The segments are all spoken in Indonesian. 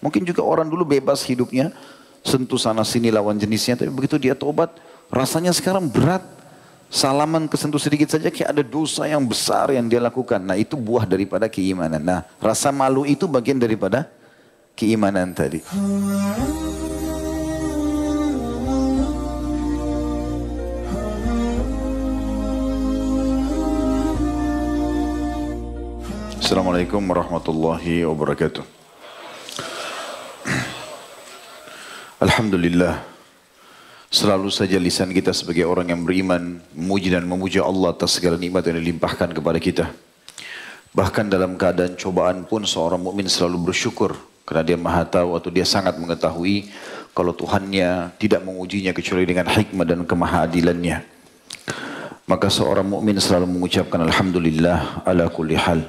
Mungkin juga orang dulu bebas hidupnya, sentuh sana sini lawan jenisnya, tapi begitu dia tobat, rasanya sekarang berat. Salaman kesentuh sedikit saja kayak ada dosa yang besar yang dia lakukan. Nah itu buah daripada keimanan. Nah rasa malu itu bagian daripada keimanan tadi. Assalamualaikum warahmatullahi wabarakatuh. Alhamdulillah, selalu saja lisan kita sebagai orang yang beriman memuji dan memuja Allah atas segala nikmat yang dilimpahkan kepada kita. Bahkan dalam keadaan cobaan pun seorang mukmin selalu bersyukur karena dia maha tahu atau dia sangat mengetahui kalau Tuhannya tidak mengujinya kecuali dengan hikmah dan kemahaadilannya. Maka seorang mukmin selalu mengucapkan alhamdulillah ala kulli hal.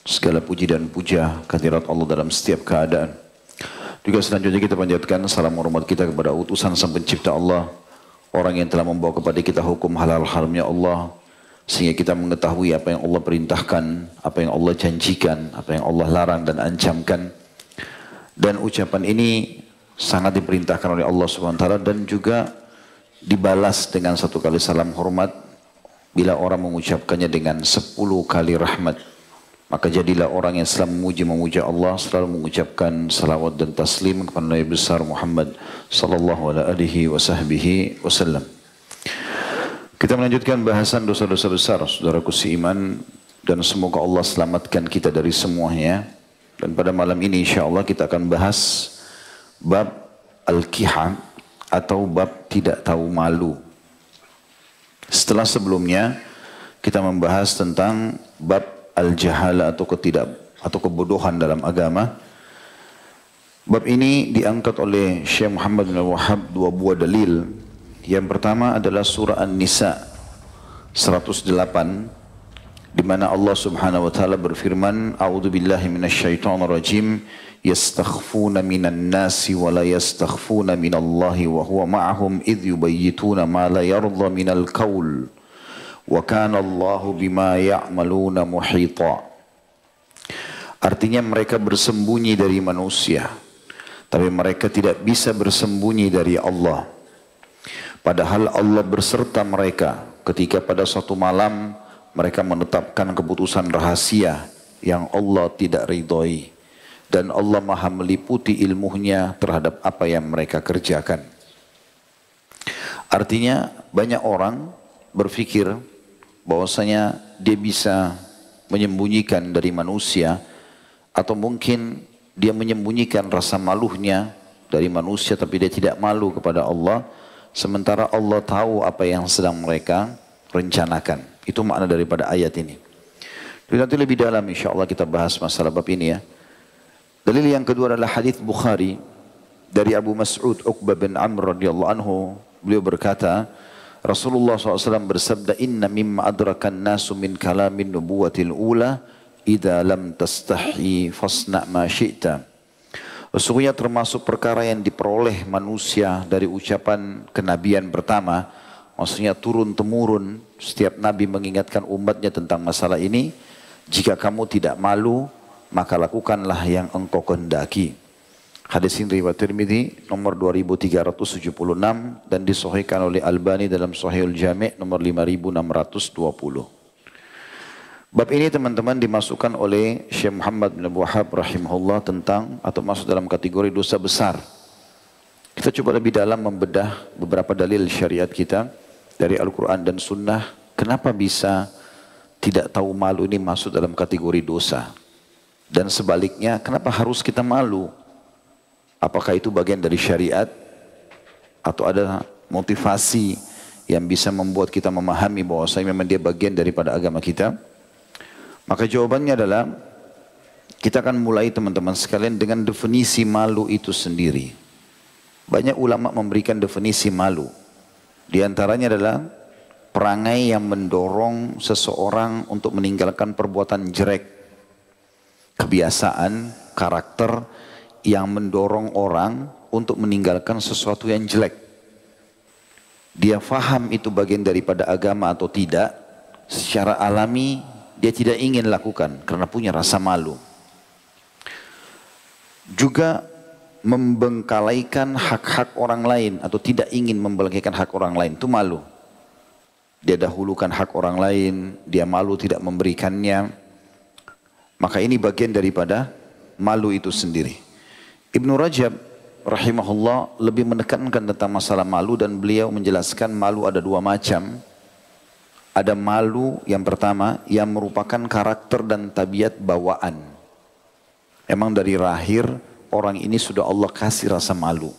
Segala puji dan puja kehadirat Allah dalam setiap keadaan. Juga selanjutnya kita panjatkan salam hormat kita kepada utusan Sang Pencipta Allah, orang yang telah membawa kepada kita hukum halal haramnya Allah, sehingga kita mengetahui apa yang Allah perintahkan, apa yang Allah janjikan, apa yang Allah larang dan ancamkan. Dan ucapan ini sangat diperintahkan oleh Allah SWT dan juga dibalas dengan satu kali salam hormat bila orang mengucapkannya dengan 10 kali rahmat. Maka jadilah orang yang selalu memuja Allah, selalu mengucapkan salawat dan taslim kepada Nabi besar Muhammad sallallahu alaihi wasallam. Kita melanjutkan bahasan dosa-dosa besar, saudaraku seiman, dan semoga Allah selamatkan kita dari semuanya. Dan pada malam ini insya Allah kita akan bahas bab al-kiha atau bab tidak tahu malu. Setelah sebelumnya kita membahas tentang bab al-jahala atau kebodohan dalam agama. Bab ini diangkat oleh Syekh Muhammad bin Wahab dua buah dalil. Yang pertama adalah surah An-Nisa 108 di mana Allah Subhanahu wa taala berfirman, "A'udzubillahi minasyaitonir rajim, yastakhfuna minan nasi wa la yastakhfuna minallahi wa huwa ma'ahum idh yubayyituna ma la yardha minal qaul." Wa kana Allahu bima ya'maluna muhita. Artinya mereka bersembunyi dari manusia, tapi mereka tidak bisa bersembunyi dari Allah. Padahal Allah berserta mereka ketika pada suatu malam mereka menetapkan keputusan rahasia yang Allah tidak ridhoi. Dan Allah maha meliputi ilmunya terhadap apa yang mereka kerjakan. Artinya banyak orang berpikir bahwasanya dia bisa menyembunyikan dari manusia, atau mungkin dia menyembunyikan rasa malunya dari manusia tapi dia tidak malu kepada Allah, sementara Allah tahu apa yang sedang mereka rencanakan. Itu makna daripada ayat ini. Jadi nanti lebih dalam insyaAllah kita bahas masalah bab ini ya. Dalil yang kedua adalah hadis Bukhari dari Abu Mas'ud Uqbah bin Amr radhiyallahu anhu. Beliau berkata, Rasulullah SAW bersabda, "Inna mimma adrakan nasu min kalamin nubuwatil ula, idha lam tastahi fasna' ma syi'ta." Sesungguhnya termasuk perkara yang diperoleh manusia dari ucapan kenabian pertama, maksudnya turun-temurun, setiap nabi mengingatkan umatnya tentang masalah ini, jika kamu tidak malu, maka lakukanlah yang engkau kehendaki. Hadis ini riwayat Tirmidzi nomor 2376 dan disahihkan oleh Albani dalam Sahihul Jami' nomor 5620. Bab ini teman-teman dimasukkan oleh Syekh Muhammad bin Wahab rahimahullah tentang atau masuk dalam kategori dosa besar. Kita coba lebih dalam membedah beberapa dalil syariat kita dari Al-Quran dan Sunnah. Kenapa bisa tidak tahu malu ini masuk dalam kategori dosa? Dan sebaliknya, kenapa harus kita malu? Apakah itu bagian dari syariat atau ada motivasi yang bisa membuat kita memahami bahwasanya memang dia bagian daripada agama kita? Maka jawabannya adalah kita akan mulai teman-teman sekalian dengan definisi malu itu sendiri. Banyak ulama memberikan definisi malu. Di antaranya adalah perangai yang mendorong seseorang untuk meninggalkan perbuatan jelek, kebiasaan, karakter yang mendorong orang untuk meninggalkan sesuatu yang jelek. Dia faham itu bagian daripada agama atau tidak, secara alami dia tidak ingin lakukan karena punya rasa malu. Juga membengkalaikan hak-hak orang lain atau tidak ingin membengkalaikan hak orang lain, itu malu. Dia dahulukan hak orang lain, dia malu tidak memberikannya. Maka ini bagian daripada malu itu sendiri. Ibnu Rajab rahimahullah lebih menekankan tentang masalah malu dan beliau menjelaskan malu ada dua macam. Ada malu yang pertama yang merupakan karakter dan tabiat bawaan. Emang dari lahir orang ini sudah Allah kasih rasa malu.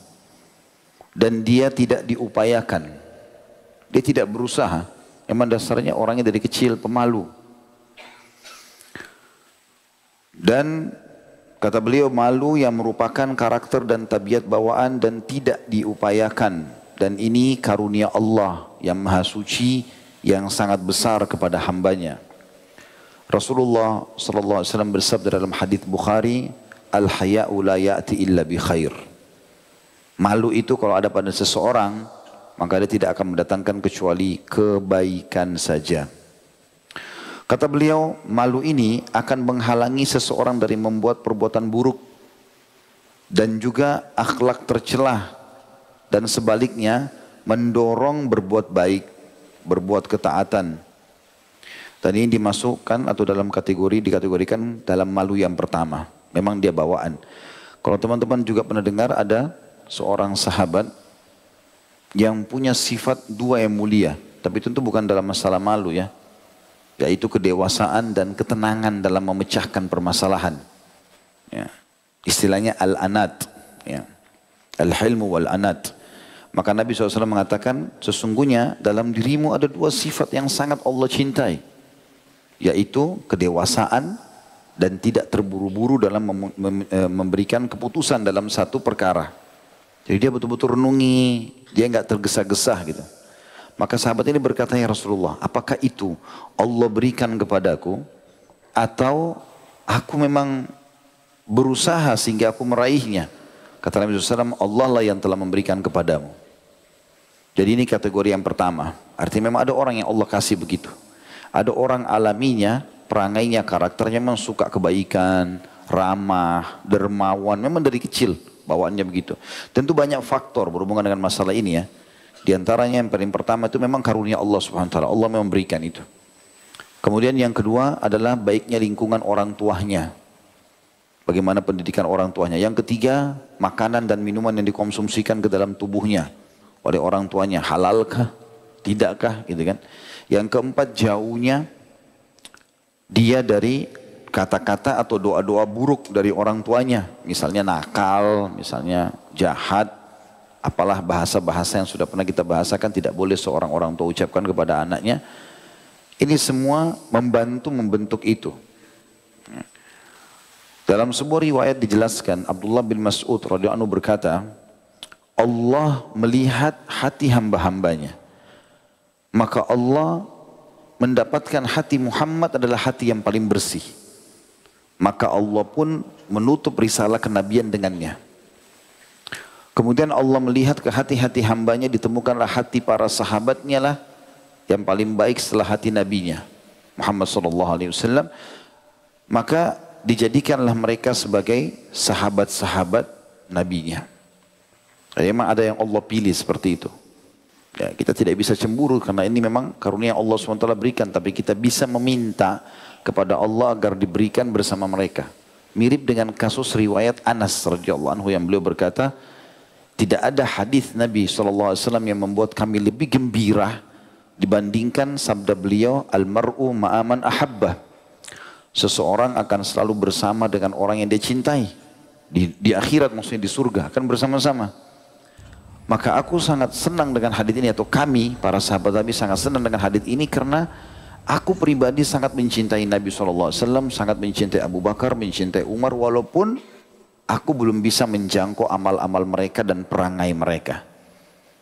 Dan dia tidak diupayakan. Dia tidak berusaha. Emang dasarnya orangnya dari kecil pemalu. Dan kata beliau malu yang merupakan karakter dan tabiat bawaan dan tidak diupayakan. Dan ini karunia Allah yang maha suci yang sangat besar kepada hambanya. Rasulullah SAW bersabda dalam hadis Bukhari, Al-haya'u la ya'ti illa bi khair. Malu itu kalau ada pada seseorang, maka dia tidak akan mendatangkan kecuali kebaikan saja. Kata beliau, malu ini akan menghalangi seseorang dari membuat perbuatan buruk dan juga akhlak tercelah, dan sebaliknya mendorong berbuat baik, berbuat ketaatan. Dan ini dimasukkan atau dikategorikan dalam malu yang pertama. Memang dia bawaan. Kalau teman-teman juga pernah dengar ada seorang sahabat yang punya sifat dua yang mulia, tapi tentu bukan dalam masalah malu ya, yaitu kedewasaan dan ketenangan dalam memecahkan permasalahan. Ya. Istilahnya al-anat, ya. Al-hilmu wal-anat. Maka Nabi SAW mengatakan, sesungguhnya dalam dirimu ada dua sifat yang sangat Allah cintai, yaitu kedewasaan dan tidak terburu-buru dalam memberikan keputusan dalam satu perkara. Jadi dia betul-betul renungi, dia enggak tergesa-gesa gitu. Maka sahabat ini berkata, ya Rasulullah, apakah itu Allah berikan kepadaku atau aku memang berusaha sehingga aku meraihnya? Kata Nabi SAW, Allah lah yang telah memberikan kepadamu. Jadi ini kategori yang pertama. Artinya memang ada orang yang Allah kasih begitu. Ada orang alaminya, perangainya, karakternya memang suka kebaikan, ramah, dermawan, memang dari kecil bawaannya begitu. Tentu banyak faktor berhubungan dengan masalah ini ya. Di antaranya yang paling pertama itu memang karunia Allah Subhanahu wa taala. Allah memang memberikan itu. Kemudian yang kedua adalah baiknya lingkungan orang tuanya. Bagaimana pendidikan orang tuanya. Yang ketiga, makanan dan minuman yang dikonsumsikan ke dalam tubuhnya oleh orang tuanya. Halalkah? Tidakkah? Gitu kan. Yang keempat, jauhnya dia dari kata-kata atau doa-doa buruk dari orang tuanya. Misalnya nakal, misalnya jahat. Apalah bahasa-bahasa yang sudah pernah kita bahasakan tidak boleh seorang orang tua ucapkan kepada anaknya. Ini semua membentuk itu. Dalam sebuah riwayat dijelaskan, Abdullah bin Mas'ud radhiyallahu anhu berkata, Allah melihat hati hamba-hambanya. Maka Allah mendapatkan hati Muhammad adalah hati yang paling bersih. Maka Allah pun menutup risalah kenabian dengannya. Kemudian Allah melihat ke hati-hati hambanya, ditemukanlah hati para sahabatnya lah yang paling baik setelah hati nabinya Muhammad SAW. Maka dijadikanlah mereka sebagai sahabat-sahabat nabinya. Jadi memang ada yang Allah pilih seperti itu. Ya, kita tidak bisa cemburu karena ini memang karunia Allah SWT berikan. Tapi kita bisa meminta kepada Allah agar diberikan bersama mereka. Mirip dengan kasus riwayat Anas radhiyallahu anhu yang beliau berkata, tidak ada hadis Nabi SAW yang membuat kami lebih gembira dibandingkan sabda beliau, Al-mar'u ma'aman ahabbah. Seseorang akan selalu bersama dengan orang yang dia cintai. Di akhirat maksudnya di surga akan bersama-sama. Maka aku sangat senang dengan hadis ini, atau kami para sahabat Nabi sangat senang dengan hadis ini karena aku pribadi sangat mencintai Nabi SAW, sangat mencintai Abu Bakar, mencintai Umar, walaupun aku belum bisa menjangkau amal-amal mereka dan perangai mereka.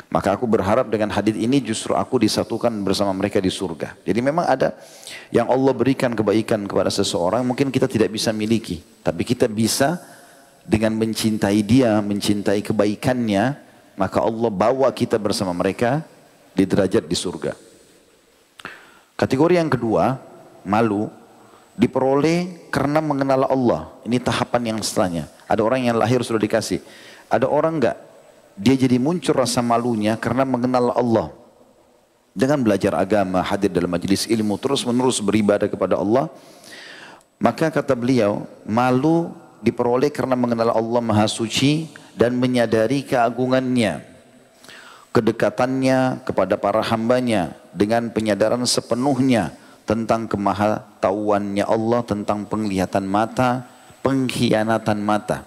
Maka aku berharap dengan hadis ini justru aku disatukan bersama mereka di surga. Jadi memang ada yang Allah berikan kebaikan kepada seseorang mungkin kita tidak bisa miliki. Tapi kita bisa dengan mencintai dia, mencintai kebaikannya, maka Allah bawa kita bersama mereka di derajat di surga. Kategori yang kedua, malu, diperoleh karena mengenal Allah. Ini tahapan yang setelahnya. Ada orang yang lahir sudah dikasih. Ada orang enggak, dia jadi muncul rasa malunya karena mengenal Allah. Dengan belajar agama, hadir dalam majelis ilmu, terus menerus beribadah kepada Allah. Maka kata beliau, malu diperoleh karena mengenal Allah Maha Suci dan menyadari keagungannya, kedekatannya kepada para hambanya dengan penyadaran sepenuhnya tentang kemahatauannya Allah, tentang penglihatan mata, pengkhianatan mata.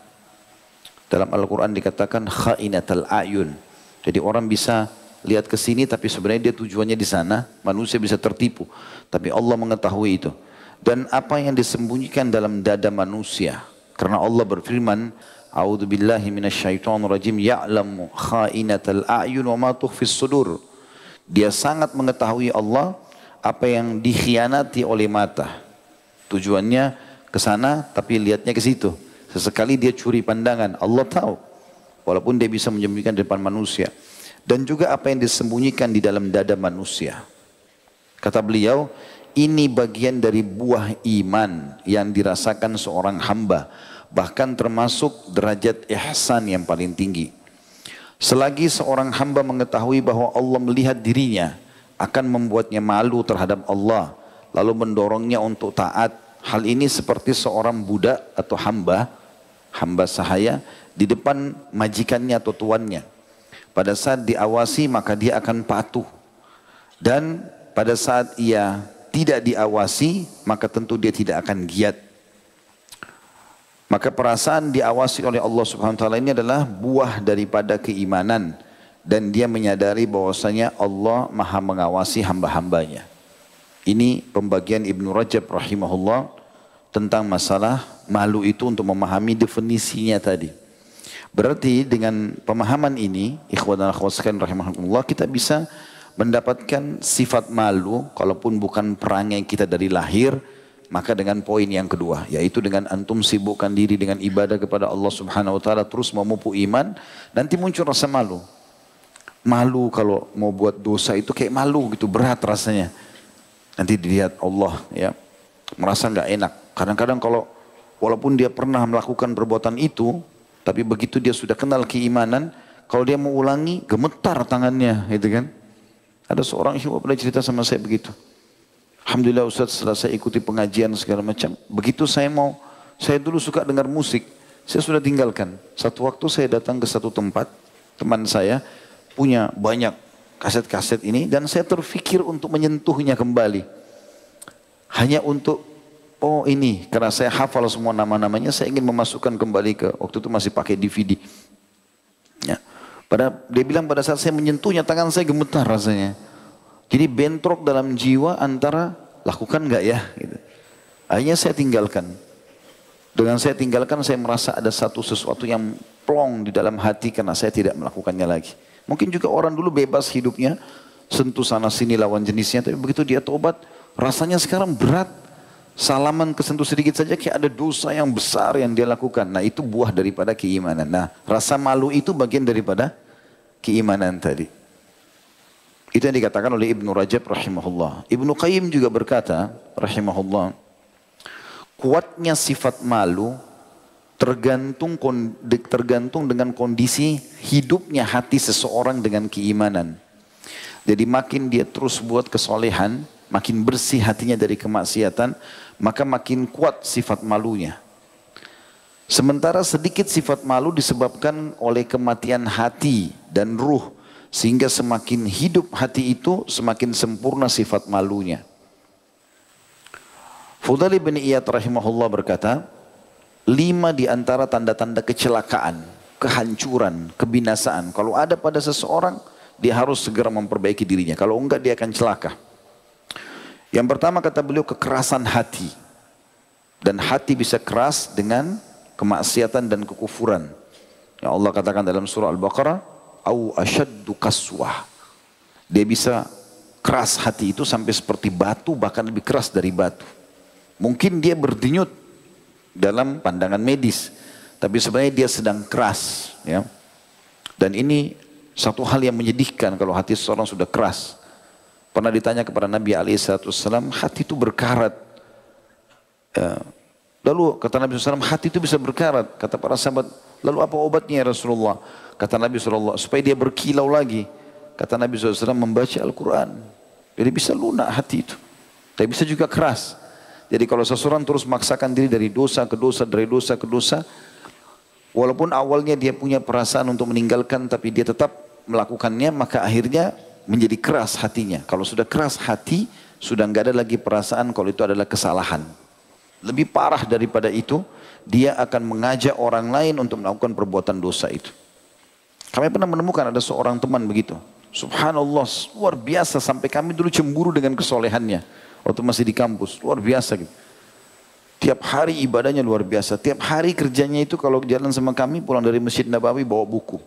Dalam Al-Quran dikatakan khainatul ayun. Jadi orang bisa lihat ke sini tapi sebenarnya dia tujuannya di sana, manusia bisa tertipu. Tapi Allah mengetahui itu. Dan apa yang disembunyikan dalam dada manusia. Karena Allah berfirman, A'udzubillahi minasyaitonirrajim, ya'lamu khainatal a'yun wa ma tukhfis sudur. Dia sangat mengetahui Allah apa yang dikhianati oleh mata. Tujuannya ke sana tapi lihatnya ke situ. Sesekali dia curi pandangan, Allah tahu. Walaupun dia bisa menyembunyikan di depan manusia. Dan juga apa yang disembunyikan di dalam dada manusia. Kata beliau, ini bagian dari buah iman yang dirasakan seorang hamba. Bahkan termasuk derajat ihsan yang paling tinggi. Selagi seorang hamba mengetahui bahwa Allah melihat dirinya, akan membuatnya malu terhadap Allah. Lalu mendorongnya untuk taat. Hal ini seperti seorang budak atau hamba sahaya di depan majikannya atau tuannya. Pada saat diawasi maka dia akan patuh. Dan pada saat ia tidak diawasi maka tentu dia tidak akan giat. Maka perasaan diawasi oleh Allah Subhanahu wa taala ini adalah buah daripada keimanan dan dia menyadari bahwasanya Allah Maha mengawasi hamba-hambanya. Ini pembagian Ibnu Rajab rahimahullah tentang masalah malu itu untuk memahami definisinya tadi. Berarti dengan pemahaman ini, ikhwan dan akhwat sekalian rahimahullah, kita bisa mendapatkan sifat malu, kalaupun bukan perangai kita dari lahir, maka dengan poin yang kedua, yaitu dengan antum sibukkan diri dengan ibadah kepada Allah Subhanahu wa taala, terus memupuk iman, nanti muncul rasa malu. Malu kalau mau buat dosa itu kayak malu gitu, berat rasanya. Nanti dilihat Allah ya, merasa nggak enak. Kadang-kadang kalau walaupun dia pernah melakukan perbuatan itu, tapi begitu dia sudah kenal keimanan, kalau dia mau ulangi, gemetar tangannya, gitu kan. Ada seorang ikhwan pernah cerita sama saya begitu. Alhamdulillah Ustaz, setelah saya ikuti pengajian segala macam, begitu saya dulu suka dengar musik, saya sudah tinggalkan. Satu waktu saya datang ke satu tempat, teman saya punya banyak kaset-kaset ini, dan saya terfikir untuk menyentuhnya kembali. Hanya untuk, oh ini, karena saya hafal semua nama-namanya, saya ingin memasukkan kembali ke, waktu itu masih pakai DVD. Ya. Dia bilang pada saat saya menyentuhnya, tangan saya gemetar rasanya. Jadi bentrok dalam jiwa antara, lakukan enggak ya? Gitu. Akhirnya saya tinggalkan. Dengan saya tinggalkan, saya merasa ada sesuatu yang plong di dalam hati karena saya tidak melakukannya lagi. Mungkin juga orang dulu bebas hidupnya, sentuh sana sini lawan jenisnya, tapi begitu dia tobat, rasanya sekarang berat. Salaman kesentuh sedikit saja kayak ada dosa yang besar yang dia lakukan. Nah itu buah daripada keimanan. Nah rasa malu itu bagian daripada keimanan tadi. Itu yang dikatakan oleh Ibnu Rajab rahimahullah. Ibnu Qayyim juga berkata rahimahullah, kuatnya sifat malu tergantung dengan kondisi hidupnya hati seseorang dengan keimanan. Jadi makin dia terus buat kesolehan, makin bersih hatinya dari kemaksiatan, maka makin kuat sifat malunya. Sementara sedikit sifat malu disebabkan oleh kematian hati dan ruh, sehingga semakin hidup hati itu semakin sempurna sifat malunya. Fudail bin Iyad rahimahullah berkata, 5 di antara tanda-tanda kecelakaan, kehancuran, kebinasaan, kalau ada pada seseorang, dia harus segera memperbaiki dirinya. Kalau enggak dia akan celaka. Yang pertama kata beliau kekerasan hati. Dan hati bisa keras dengan kemaksiatan dan kekufuran. Ya Allah katakan dalam surah Al-Baqarah, au asyaddu kaswah. Dia bisa keras hati itu sampai seperti batu, bahkan lebih keras dari batu. Mungkin dia berdenyut dalam pandangan medis, tapi sebenarnya dia sedang keras. Ya. Dan ini satu hal yang menyedihkan kalau hati seseorang sudah keras. Pernah ditanya kepada Nabi SAW, hati itu berkarat. Lalu kata Nabi SAW, hati itu bisa berkarat. Kata para sahabat, lalu apa obatnya ya Rasulullah? Kata Nabi SAW, supaya dia berkilau lagi. Kata Nabi SAW, membaca Al-Quran. Jadi bisa lunak hati itu. Tapi bisa juga keras. Jadi kalau seseorang terus memaksakan diri dari dosa ke dosa, dari dosa ke dosa, walaupun awalnya dia punya perasaan untuk meninggalkan, tapi dia tetap melakukannya, maka akhirnya menjadi keras hatinya. Kalau sudah keras hati, sudah nggak ada lagi perasaan kalau itu adalah kesalahan. Lebih parah daripada itu, dia akan mengajak orang lain untuk melakukan perbuatan dosa itu. Kami pernah menemukan ada seorang teman begitu. Subhanallah, luar biasa, sampai kami dulu cemburu dengan kesolehannya. Waktu masih di kampus, luar biasa gitu. Tiap hari ibadahnya luar biasa. Tiap hari kerjanya itu kalau jalan sama kami, pulang dari Masjid Nabawi bawa buku.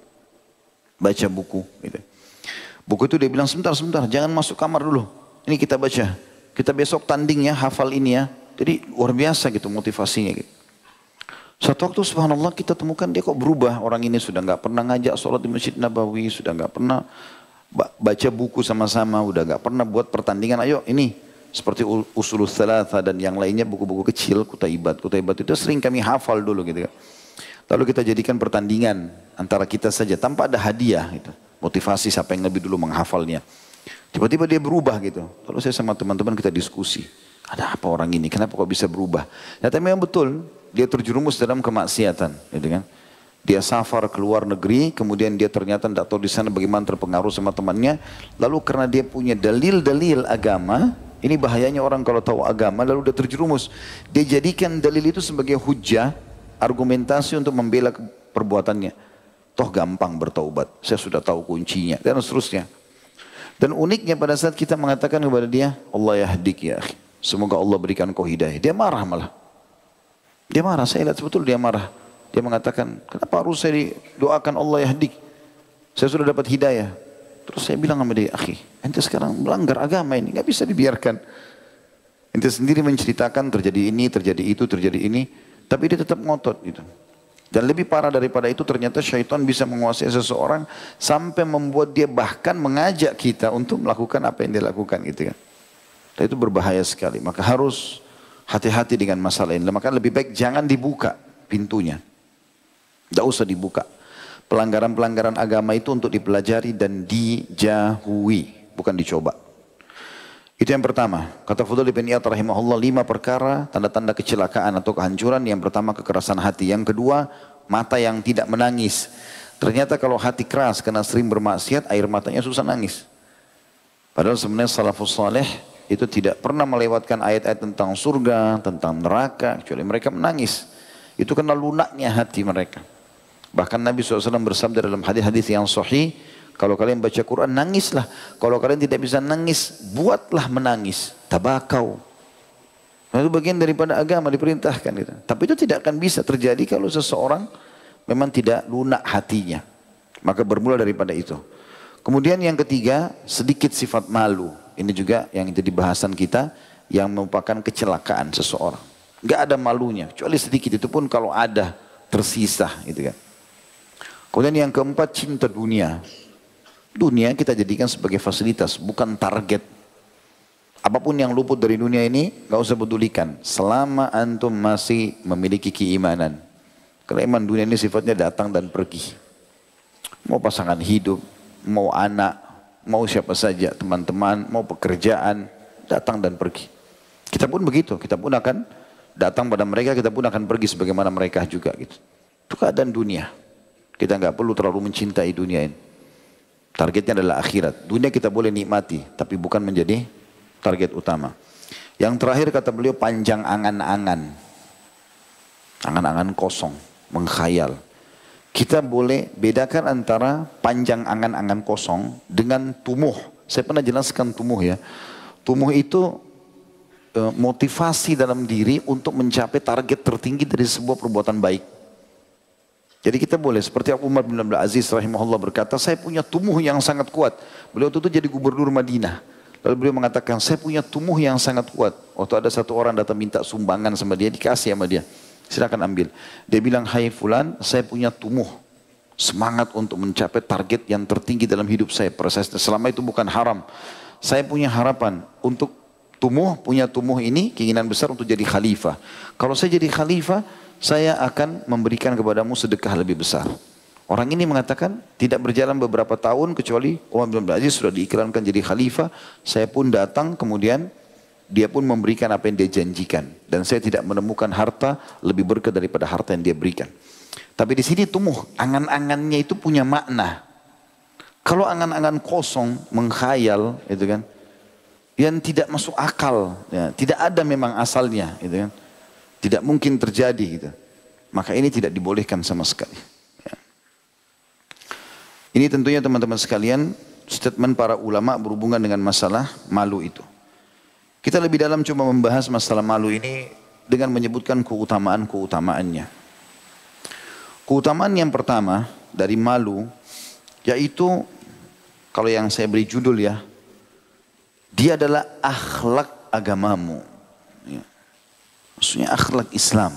Baca buku. Gitu. Buku itu dia bilang, sebentar, jangan masuk kamar dulu. Ini kita baca. Kita besok tanding ya, hafal ini ya. Jadi luar biasa gitu motivasinya gitu. Satu waktu subhanallah kita temukan dia kok berubah. Orang ini sudah nggak pernah ngajak sholat di Masjid Nabawi, sudah nggak pernah baca buku sama-sama, udah nggak pernah buat pertandingan. Ayo ini seperti Usulul Tsalatsa dan yang lainnya, buku-buku kecil, Kutaibat itu sering kami hafal dulu gitu kan. Lalu kita jadikan pertandingan antara kita saja tanpa ada hadiah gitu. Motivasi siapa yang lebih dulu menghafalnya. Tiba-tiba dia berubah gitu. Lalu saya sama teman-teman kita diskusi. Ada apa orang ini? Kenapa kok bisa berubah? Ternyata memang betul, dia terjerumus dalam kemaksiatan, gitu kan? Dia safar ke luar negeri, kemudian dia ternyata tidak tahu di sana bagaimana terpengaruh sama temannya. Lalu karena dia punya dalil-dalil agama, ini bahayanya orang kalau tahu agama lalu dia terjerumus. Dia jadikan dalil itu sebagai hujah, argumentasi untuk membela perbuatannya. Toh gampang bertaubat, saya sudah tahu kuncinya, dan seterusnya. Dan uniknya pada saat kita mengatakan kepada dia, Allah yahdik ya akhi. Semoga Allah berikan kau hidayah. Dia marah malah. Dia marah, saya lihat betul dia marah. Dia mengatakan, kenapa harus saya doakan Allah yahdik? Saya sudah dapat hidayah. Terus saya bilang sama dia, akhi, ente sekarang melanggar agama ini, nggak bisa dibiarkan. Ente sendiri menceritakan terjadi ini, terjadi itu, terjadi ini. Tapi dia tetap ngotot gitu. Dan lebih parah daripada itu ternyata syaitan bisa menguasai seseorang sampai membuat dia bahkan mengajak kita untuk melakukan apa yang dia lakukan gitu kan. Dan itu berbahaya sekali. Maka harus hati-hati dengan masalah ini. Maka lebih baik jangan dibuka pintunya. Tidak usah dibuka. Pelanggaran-pelanggaran agama itu untuk dipelajari dan dijauhi, bukan dicoba. Itu yang pertama. Kata Fudail bin Iyad rahimahullah, 5 perkara tanda-tanda kecelakaan atau kehancuran. Yang pertama kekerasan hati. Yang kedua mata yang tidak menangis. Ternyata kalau hati keras karena sering bermaksiat, air matanya susah nangis. Padahal sebenarnya salafus saleh itu tidak pernah melewatkan ayat-ayat tentang surga, tentang neraka, kecuali mereka menangis. Itu karena lunaknya hati mereka. Bahkan Nabi SAW bersabda dalam hadis-hadis yang sahih, kalau kalian baca Quran nangislah. Kalau kalian tidak bisa nangis, buatlah menangis. Tabakau. Nah, itu bagian daripada agama diperintahkan. Gitu. Tapi itu tidak akan bisa terjadi kalau seseorang memang tidak lunak hatinya. Maka bermula daripada itu. Kemudian yang ketiga, sedikit sifat malu. Ini juga yang jadi bahasan kita, yang merupakan kecelakaan seseorang. Enggak ada malunya, kecuali sedikit, itu pun kalau ada tersisa, gitu kan. Kemudian yang keempat, cinta dunia. Dunia kita jadikan sebagai fasilitas, bukan target. Apapun yang luput dari dunia ini, enggak usah pedulikan. Selama antum masih memiliki keimanan. Karena iman dunia ini sifatnya datang dan pergi. Mau pasangan hidup, mau anak, mau siapa saja, teman-teman, mau pekerjaan, datang dan pergi. Kita pun begitu, kita pun akan datang pada mereka, kita pun akan pergi sebagaimana mereka juga. Gitu. Itu keadaan dunia. Kita nggak perlu terlalu mencintai dunia ini. Targetnya adalah akhirat. Dunia kita boleh nikmati, tapi bukan menjadi target utama. Yang terakhir kata beliau, panjang angan-angan. Angan-angan kosong, mengkhayal. Kita boleh bedakan antara panjang angan-angan kosong dengan tumuh. Saya pernah jelaskan tumuh ya. Tumuh itu motivasi dalam diri untuk mencapai target tertinggi dari sebuah perbuatan baik. Jadi kita boleh seperti Umar bin Abdul Aziz rahimahullah berkata, saya punya tumuh yang sangat kuat. Beliau itu jadi gubernur Madinah. Lalu beliau mengatakan, saya punya tumuh yang sangat kuat. Waktu ada satu orang datang minta sumbangan sama dia, dikasih sama dia. Silakan ambil. Dia bilang, hai fulan, saya punya tumuh. Semangat untuk mencapai target yang tertinggi dalam hidup saya. Selama itu bukan haram. Saya punya harapan untuk punya tumuh ini, keinginan besar untuk jadi khalifah. Kalau saya jadi khalifah, saya akan memberikan kepadamu sedekah lebih besar. Orang ini mengatakan tidak berjalan beberapa tahun kecuali Umar bin Abdul Aziz sudah diiklankan jadi khalifah. Saya pun datang kemudian dia pun memberikan apa yang dia janjikan. Dan saya tidak menemukan harta lebih berkah daripada harta yang dia berikan. Tapi di sini tumuh, angan-angannya itu punya makna. Kalau angan-angan kosong, mengkhayal, itu kan, yang tidak masuk akal, ya, tidak ada memang asalnya, gitu kan, tidak mungkin terjadi, gitu. Maka ini tidak dibolehkan sama sekali. Ya. Ini tentunya teman-teman sekalian, statement para ulama berhubungan dengan masalah malu itu. Kita lebih dalam cuma membahas masalah malu ini dengan menyebutkan keutamaan-keutamaannya. Keutamaan yang pertama dari malu, yaitu kalau yang saya beri judul ya, dia adalah akhlak agamamu. Ya. Maksudnya akhlak Islam.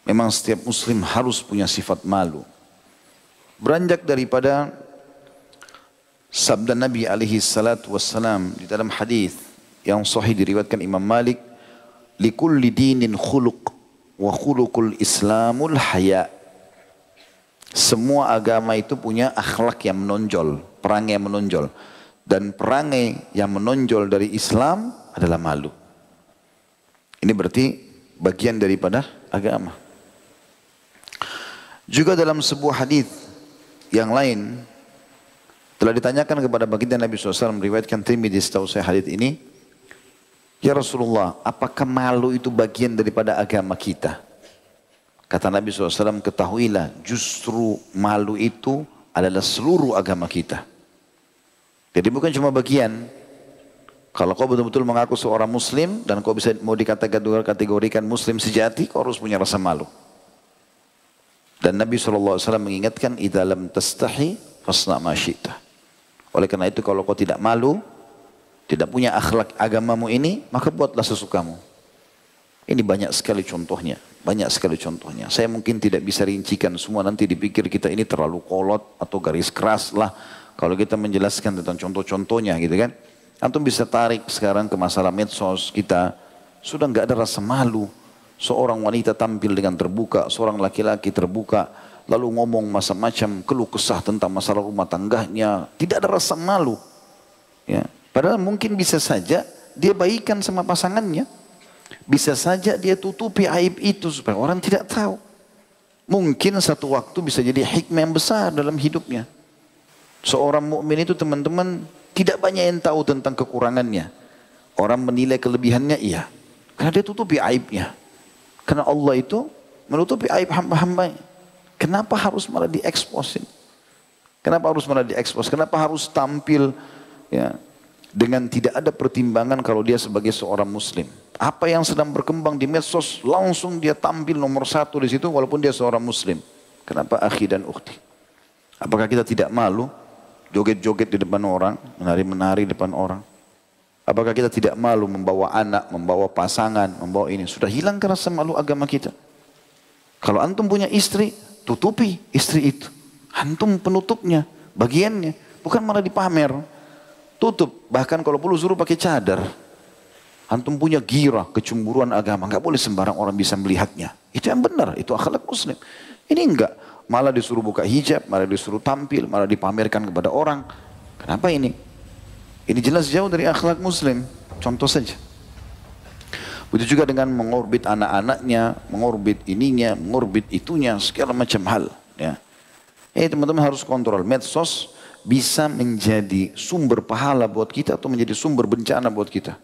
Memang setiap muslim harus punya sifat malu. Beranjak daripada sabda Nabi alaihi salatu wassalam di dalam hadis yang sahih diriwayatkan Imam Malik, likulli dinin khuluq wa khuluqul islamul haya. Semua agama itu punya akhlak yang menonjol, perangai yang menonjol. Dan perangai yang menonjol dari Islam adalah malu. Ini berarti bagian daripada agama. Juga dalam sebuah hadis yang lain telah ditanyakan kepada baginda Nabi SAW, meriwayatkan Tirmidzi setahu saya hadis ini, ya Rasulullah, apakah malu itu bagian daripada agama kita? Kata Nabi SAW, ketahuilah justru malu itu adalah seluruh agama kita. Jadi bukan cuma bagian. Kalau kau betul-betul mengaku seorang muslim dan kau bisa mau dikategorikan muslim sejati, kau harus punya rasa malu. Dan Nabi SAW mengingatkan, idza lam tastahi fasna ma syi'ta. Oleh karena itu kalau kau tidak malu, tidak punya akhlak agamamu ini, maka buatlah sesukamu. Ini banyak sekali contohnya. Banyak sekali contohnya. Saya mungkin tidak bisa rincikan semua, nanti dipikir kita ini terlalu kolot atau garis keras lah. Kalau kita menjelaskan tentang contoh-contohnya gitu kan. Antum bisa tarik sekarang ke masalah medsos kita. Sudah nggak ada rasa malu. Seorang wanita tampil dengan terbuka, seorang laki-laki terbuka. Lalu ngomong macam-macam, keluh kesah tentang masalah rumah tangganya. Tidak ada rasa malu. Ya. Padahal mungkin bisa saja dia baikan sama pasangannya. Bisa saja dia tutupi aib itu supaya orang tidak tahu. Mungkin satu waktu bisa jadi hikmah yang besar dalam hidupnya. Seorang mukmin itu teman-teman tidak banyak yang tahu tentang kekurangannya. Orang menilai kelebihannya iya. Karena dia tutupi aibnya. Karena Allah itu menutupi aib hamba-hambanya. Kenapa harus malah dieksposin? Kenapa harus malah diekspos? Kenapa harus tampil ya, dengan tidak ada pertimbangan kalau dia sebagai seorang muslim? Apa yang sedang berkembang di medsos langsung dia tampil nomor satu di situ walaupun dia seorang muslim. Kenapa akhi dan ukhti? Apakah kita tidak malu joget-joget di depan orang, menari-menari di depan orang? Apakah kita tidak malu membawa anak, membawa pasangan, membawa ini? Sudah hilang rasa malu agama kita. Kalau antum punya istri, tutupi istri itu. Antum penutupnya, bagiannya. Bukan malah dipamer. Tutup, bahkan kalau perlu suruh pakai cadar. Antum punya girah, kecemburuan agama. Enggak boleh sembarang orang bisa melihatnya. Itu yang benar, itu akhlak muslim. Ini enggak. Malah disuruh buka hijab, malah disuruh tampil, malah dipamerkan kepada orang. Kenapa ini? Ini jelas jauh dari akhlak muslim. Contoh saja. Begitu juga dengan mengorbit anak-anaknya, mengorbit ininya, mengorbit itunya, segala macam hal. Ya. Teman-teman harus kontrol. Medsos bisa menjadi sumber pahala buat kita atau menjadi sumber bencana buat kita.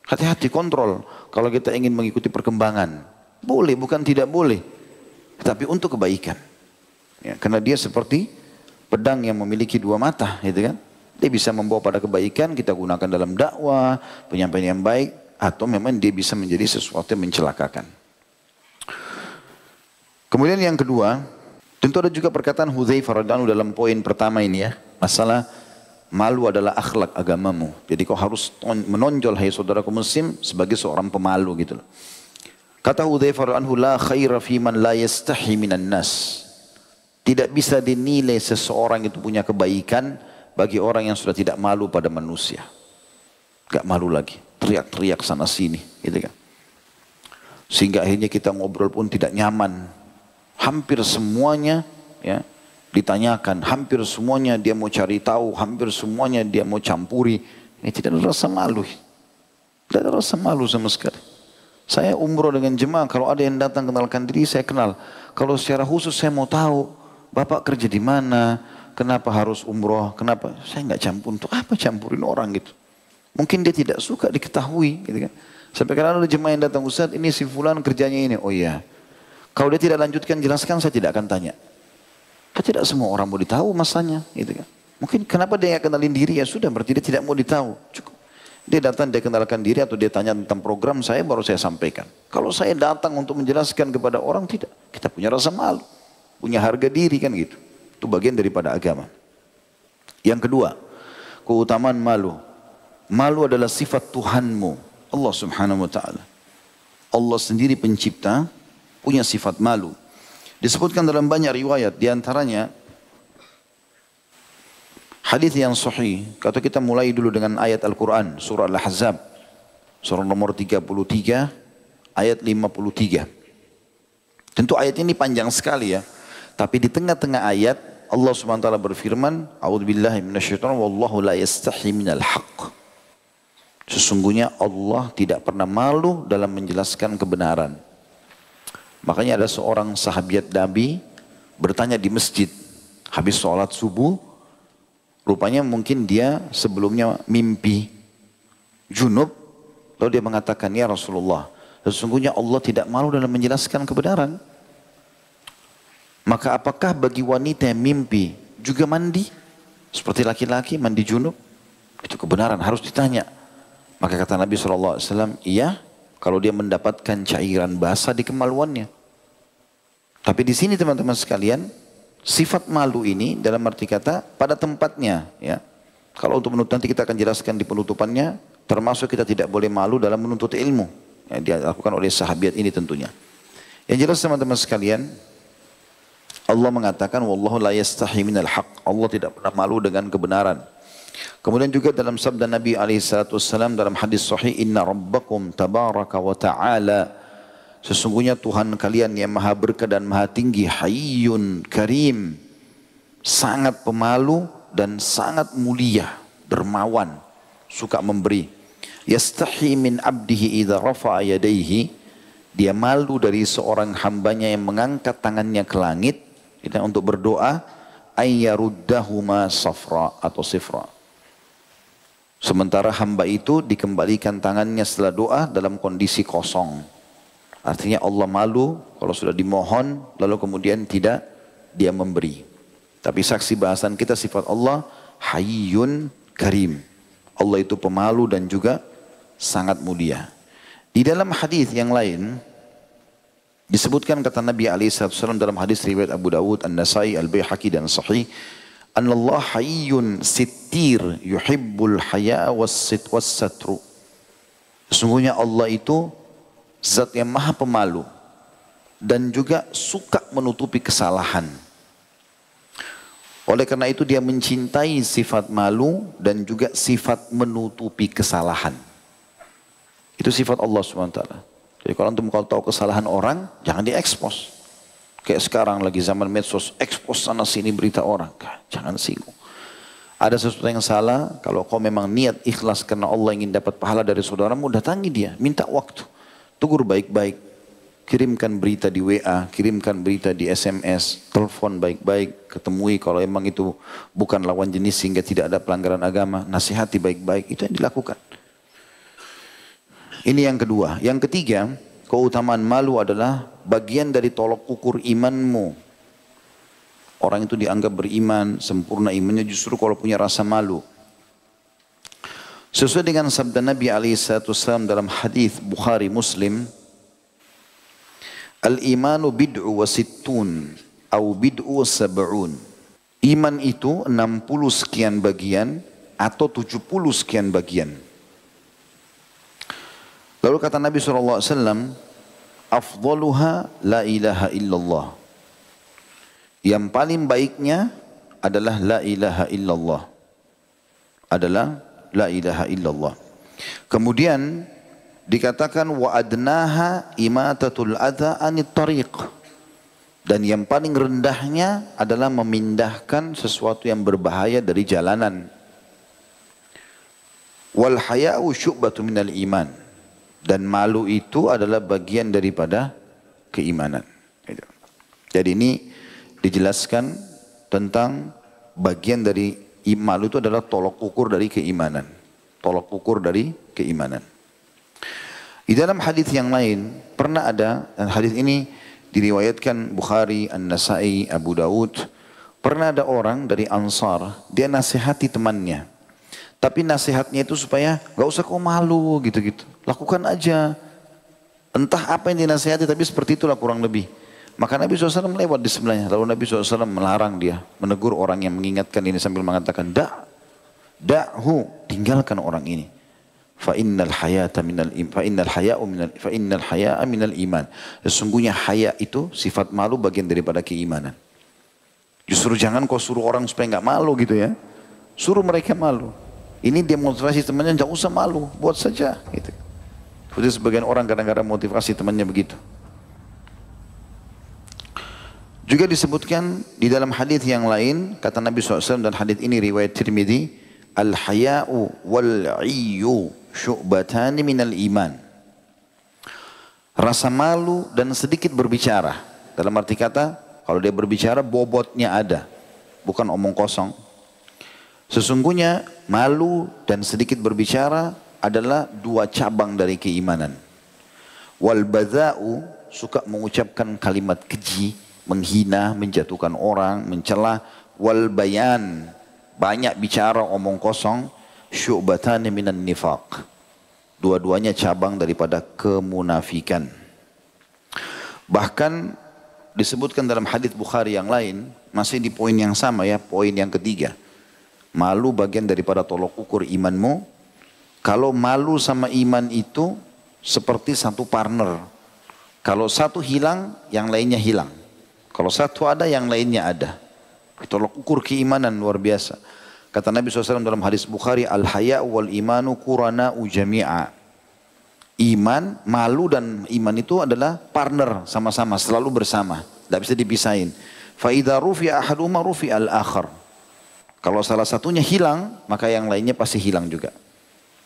Hati-hati kontrol. Kalau kita ingin mengikuti perkembangan. Boleh, bukan tidak boleh. Tapi untuk kebaikan. Ya, karena dia seperti pedang yang memiliki dua mata. Gitu kan? Dia bisa membawa pada kebaikan, kita gunakan dalam dakwah, penyampaian yang baik, atau memang dia bisa menjadi sesuatu yang mencelakakan. Kemudian yang kedua, tentu ada juga perkataan Hudzaifah radhiyallahu anhu dalam poin pertama ini ya, masalah malu adalah akhlak agamamu. Jadi kau harus menonjol hai saudaraku muslim sebagai seorang pemalu gitu loh. Kata Hudzaifah radhiyallahu anhu, la khaira fi man la yastahi minan nas. Tidak bisa dinilai seseorang itu punya kebaikan bagi orang yang sudah tidak malu pada manusia. Gak malu lagi. teriak-teriak sana sini, gitu kan. Sehingga akhirnya kita ngobrol pun tidak nyaman. Hampir semuanya ya ditanyakan, hampir semuanya dia mau cari tahu, hampir semuanya dia mau campuri. Ini tidak ada rasa malu. Tidak ada rasa malu sama sekali. Saya umroh dengan jemaah, kalau ada yang datang kenalkan diri saya kenal. Kalau secara khusus saya mau tahu, Bapak kerja di mana, kenapa harus umroh, kenapa, saya nggak campur. Untuk apa campurin orang gitu. Mungkin dia tidak suka diketahui gitu kan. Sampai kadang ada jemaah yang datang, Ustaz ini si fulan kerjanya ini. Oh iya. Kalau dia tidak lanjutkan jelaskan saya tidak akan tanya. Tidak semua orang mau ditahu masanya gitu kan. Mungkin kenapa dia nggak kenalin diri, ya sudah berarti dia tidak mau ditahu. Cukup. Dia datang, dia kenalkan diri atau dia tanya tentang program saya, baru saya sampaikan. Kalau saya datang untuk menjelaskan kepada orang, tidak. Kita punya rasa malu. Punya harga diri kan gitu. Itu bagian daripada agama. Yang kedua, keutamaan malu. Malu adalah sifat Tuhanmu, Allah subhanahu wa ta'ala. Allah sendiri pencipta, punya sifat malu. Disebutkan dalam banyak riwayat, diantaranya hadis yang sahih. Kalau kita mulai dulu dengan ayat Al-Quran, surah Al-Ahzab, surah nomor 33, ayat 53. Tentu ayat ini panjang sekali ya. Tapi di tengah-tengah ayat, Allah SWT berfirman, A'udzubillahi minasyaitonir wallahu la yastahi minal haqq. Sesungguhnya Allah tidak pernah malu dalam menjelaskan kebenaran. Makanya ada seorang sahabat Nabi bertanya di masjid, habis sholat subuh, rupanya mungkin dia sebelumnya mimpi junub, lalu dia mengatakan, ya Rasulullah, sesungguhnya Allah tidak malu dalam menjelaskan kebenaran. Maka apakah bagi wanita yang mimpi juga mandi? Seperti laki-laki mandi junub? Itu kebenaran, harus ditanya. Maka kata Nabi SAW, iya kalau dia mendapatkan cairan basah di kemaluannya. Tapi di sini teman-teman sekalian, sifat malu ini dalam arti kata pada tempatnya. Ya. Kalau untuk menuntut, nanti kita akan jelaskan di penutupannya, termasuk kita tidak boleh malu dalam menuntut ilmu. Yang dilakukan oleh sahabat ini tentunya. Yang jelas teman-teman sekalian, Allah mengatakan, Wallahu la yastahi minal haqq. Allah tidak pernah malu dengan kebenaran. Kemudian juga dalam sabda Nabi SAW dalam hadis sahih, Inna rabbakum tabaraka wa ta'ala. Sesungguhnya Tuhan kalian yang maha berkah dan maha tinggi, hayyun karim. Sangat pemalu dan sangat mulia, dermawan, suka memberi. Yastahi min abdihi idha rafa'a yadaihi. Dia malu dari seorang hambanya yang mengangkat tangannya ke langit untuk berdoa, ayyaruddahuma safra atau sifra. Sementara hamba itu dikembalikan tangannya setelah doa dalam kondisi kosong. Artinya Allah malu kalau sudah dimohon lalu kemudian tidak dia memberi. Tapi saksi bahasan kita sifat Allah hayyun karim. Allah itu pemalu dan juga sangat mulia. Di dalam hadis yang lain disebutkan kata Nabi SAW dalam hadis riwayat Abu Dawud, An-Nasai, Al-Baihaqi dan Sahih, Anallah hayyun sittir yuhibbul haya was-satru. Sesungguhnya Allah itu zat yang maha pemalu dan juga suka menutupi kesalahan. Oleh karena itu dia mencintai sifat malu dan juga sifat menutupi kesalahan. Itu sifat Allah SWT. Jadi kalau antum tahu kesalahan orang, jangan diekspos. Kayak sekarang lagi zaman medsos, ekspos sana sini berita orang. Jangan singgung. Ada sesuatu yang salah, kalau kau memang niat ikhlas karena Allah ingin dapat pahala dari saudaramu, datangi dia, minta waktu. Tegur baik-baik, kirimkan berita di WA, kirimkan berita di SMS, telepon baik-baik, ketemui kalau memang itu bukan lawan jenis sehingga tidak ada pelanggaran agama, nasihati baik-baik, itu yang dilakukan. Ini yang kedua. Yang ketiga, keutamaan malu adalah bagian dari tolok ukur imanmu. Orang itu dianggap beriman, sempurna imannya justru kalau punya rasa malu. Sesuai dengan sabda Nabi SAW dalam hadis Bukhari Muslim, Al-imanu bid'u wa sittun, au bid'u sab'un. Iman itu 60 sekian bagian atau 70 sekian bagian. Lalu kata Nabi SAW, afdaluha la ilaha illallah. Yang paling baiknya adalah la ilaha illallah. Adalah la ilaha illallah. Kemudian dikatakan wa adnaha imatatul adza anit tariq. Dan yang paling rendahnya adalah memindahkan sesuatu yang berbahaya dari jalanan. Wal haya'u syu'batu minal iman. Dan malu itu adalah bagian daripada keimanan. Jadi ini dijelaskan tentang bagian dari malu itu adalah tolok ukur dari keimanan. Tolok ukur dari keimanan. Di dalam hadis yang lain pernah ada, dan hadis ini diriwayatkan Bukhari, An-Nasai, Abu Daud. Pernah ada orang dari Ansar, dia nasihati temannya. Tapi nasihatnya itu supaya gak usah kau malu gitu-gitu. Lakukan aja. Entah apa yang dinasihati, tapi seperti itulah kurang lebih. Maka Nabi SAW lewat di sebelahnya. Lalu Nabi SAW melarang dia, menegur orang yang mengingatkan ini sambil mengatakan, da'hu, tinggalkan orang ini. Fa'innal haya'a minal iman. Sesungguhnya haya itu sifat malu bagian daripada keimanan. Justru jangan kau suruh orang supaya enggak malu gitu ya. Suruh mereka malu. Ini demonstrasi temannya, jangan usah malu, buat saja gitu. Jadi sebagian orang kadang-kadang motivasi temannya begitu. Juga disebutkan di dalam hadis yang lain, kata Nabi SAW, dan hadis ini riwayat Tirmidzi, al-haya'u wal-'iyyu syu'batani minal iman. Rasa malu dan sedikit berbicara. Dalam arti kata, kalau dia berbicara bobotnya ada, bukan omong kosong. Sesungguhnya malu dan sedikit berbicara adalah dua cabang dari keimanan. Wal-badza'u, suka mengucapkan kalimat keji, menghina, menjatuhkan orang, mencela. Wal-bayan, banyak bicara, omong kosong. Syu'batan minan nifaq. Dua-duanya cabang daripada kemunafikan. Bahkan disebutkan dalam hadis Bukhari yang lain, masih di poin yang sama ya, poin yang ketiga. Malu bagian daripada tolok ukur imanmu. Kalau malu sama iman itu seperti satu partner. Kalau satu hilang, yang lainnya hilang. Kalau satu ada, yang lainnya ada. Tolok ukur keimanan luar biasa. Kata Nabi SAW dalam hadis Bukhari, al-haya' wal imanu qurana'u jami'a. Iman, malu dan iman itu adalah partner sama-sama, selalu bersama. Tidak bisa dipisahin. Fa'idha rufi'a ahaduma rufi'al akhar. Kalau salah satunya hilang, maka yang lainnya pasti hilang juga.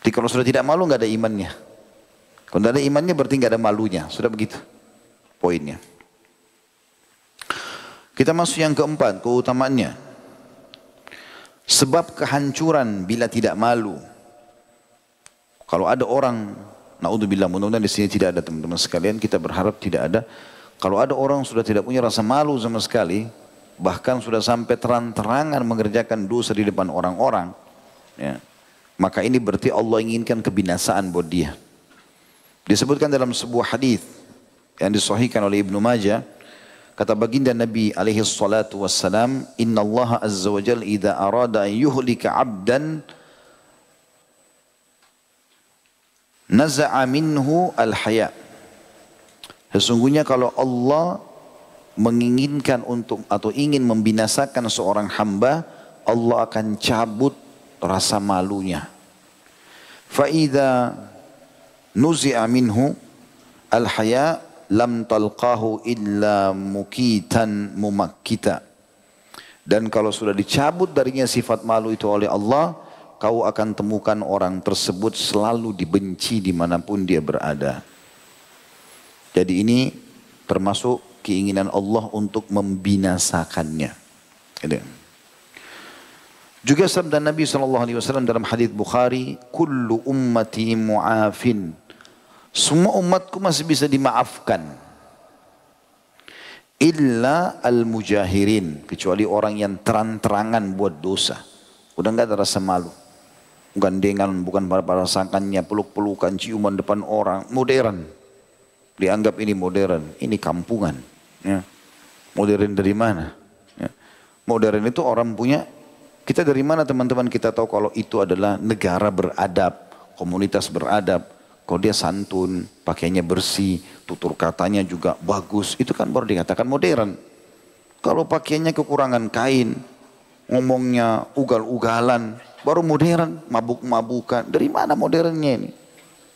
Jadi kalau sudah tidak malu, nggak ada imannya. Kalau tidak ada imannya berarti nggak ada malunya. Sudah begitu poinnya. Kita masuk yang keempat, keutamaannya. Sebab kehancuran bila tidak malu. Kalau ada orang, naudzubillah, mudah-mudahan di sini tidak ada teman-teman sekalian, kita berharap tidak ada. Kalau ada orang sudah tidak punya rasa malu sama sekali, bahkan sudah sampai terang-terangan mengerjakan dosa di depan orang-orang, ya, maka ini berarti Allah inginkan kebinasaan buat dia. Disebutkan dalam sebuah hadis yang disahihkan oleh Ibnu Majah, kata baginda Nabi alaihi salatu wassalam, Inna Allah azza wa jal idha arada yuhlika abdan naza'a minhu al-haya. Sesungguhnya kalau Allah menginginkan untuk atau ingin membinasakan seorang hamba, Allah akan cabut rasa malunya. Fa'idha nuzi'a minhu al-haya lam talqahu illa mukitan mumakkita. Dan kalau sudah dicabut darinya sifat malu itu oleh Allah, kau akan temukan orang tersebut selalu dibenci dimanapun dia berada. Jadi ini termasuk keinginan Allah untuk membinasakannya. Juga sabda Nabi SAW dalam hadis Bukhari, kullu ummati mu'afin. Semua umatku masih bisa dimaafkan. Illa al-mujahirin. Kecuali orang yang terang-terangan buat dosa. Udah enggak ada rasa malu. Gandengan, bukan para-parasangannya, peluk-pelukan, ciuman depan orang. Modern. Dianggap ini modern. Ini kampungan. Ya. Modern dari mana? Ya. Modern itu orang punya. Kita dari mana teman-teman kita tahu kalau itu adalah negara beradab. Komunitas beradab. Kalau dia santun, pakainya bersih, tutur katanya juga bagus, itu kan baru dikatakan modern. Kalau pakainya kekurangan kain, ngomongnya ugal-ugalan, baru modern, mabuk-mabukan. Dari mana modernnya ini?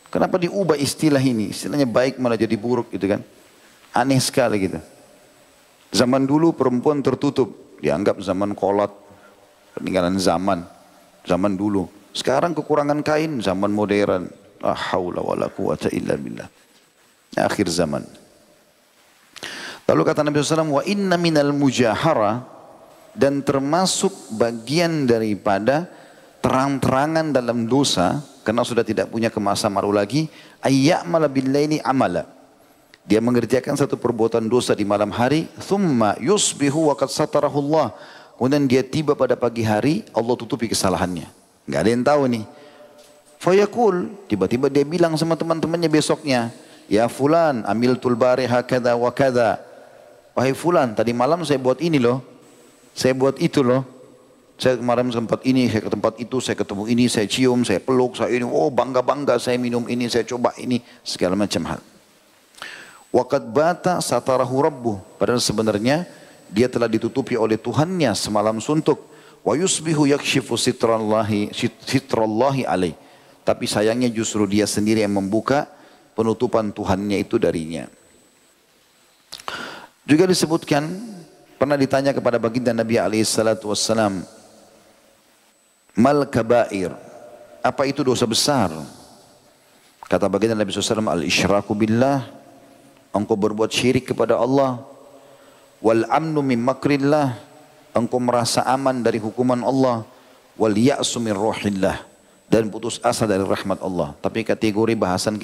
Kenapa diubah istilah ini? Istilahnya baik malah jadi buruk gitu kan. Aneh sekali gitu. Zaman dulu perempuan tertutup. Dianggap zaman kolot. Peninggalan zaman. Zaman dulu. Sekarang kekurangan kain. Zaman modern. La haula wa la quwata illa billah. Akhir zaman. Lalu kata Nabi SAW. Wa inna minal mujahara. Dan termasuk bagian daripada terang-terangan dalam dosa, karena sudah tidak punya kemasa malu lagi, ayya'mala billaili amala. Dia mengerjakan satu perbuatan dosa di malam hari, thumma yusbihu wa qad satarahu Allah. Kemudian dia tiba pada pagi hari, Allah tutupi kesalahannya. Enggak ada yang tahu nih. Fayaqul, tiba-tiba dia bilang sama teman-temannya besoknya, ya fulan, amiltul bariha kada wa kada. Wahai fulan, tadi malam saya buat ini loh. Saya buat itu loh. Saya kemarin ke tempat ini, saya ke tempat itu, saya ketemu ini, saya cium, saya peluk, saya ini, oh bangga-bangga saya minum ini, saya coba ini, segala macam hal. Waqad bata satarahu rabbuh. Padahal sebenarnya dia telah ditutupi oleh Tuhannya semalam suntuk. Wa yusbihu yakshifu sitrallahi alaih. Tapi sayangnya justru dia sendiri yang membuka penutupan Tuhannya itu darinya. Juga disebutkan, pernah ditanya kepada baginda Nabi SAW, mal kabair, apa itu dosa besar? Kata baginda Nabi SAW, al-isyraku billah, engkau berbuat syirik kepada Allah, wal amnu min makrillah, engkau merasa aman dari hukuman Allah, wal ya'su min rohillah, dan putus asa dari rahmat Allah. Tapi kategori bahasan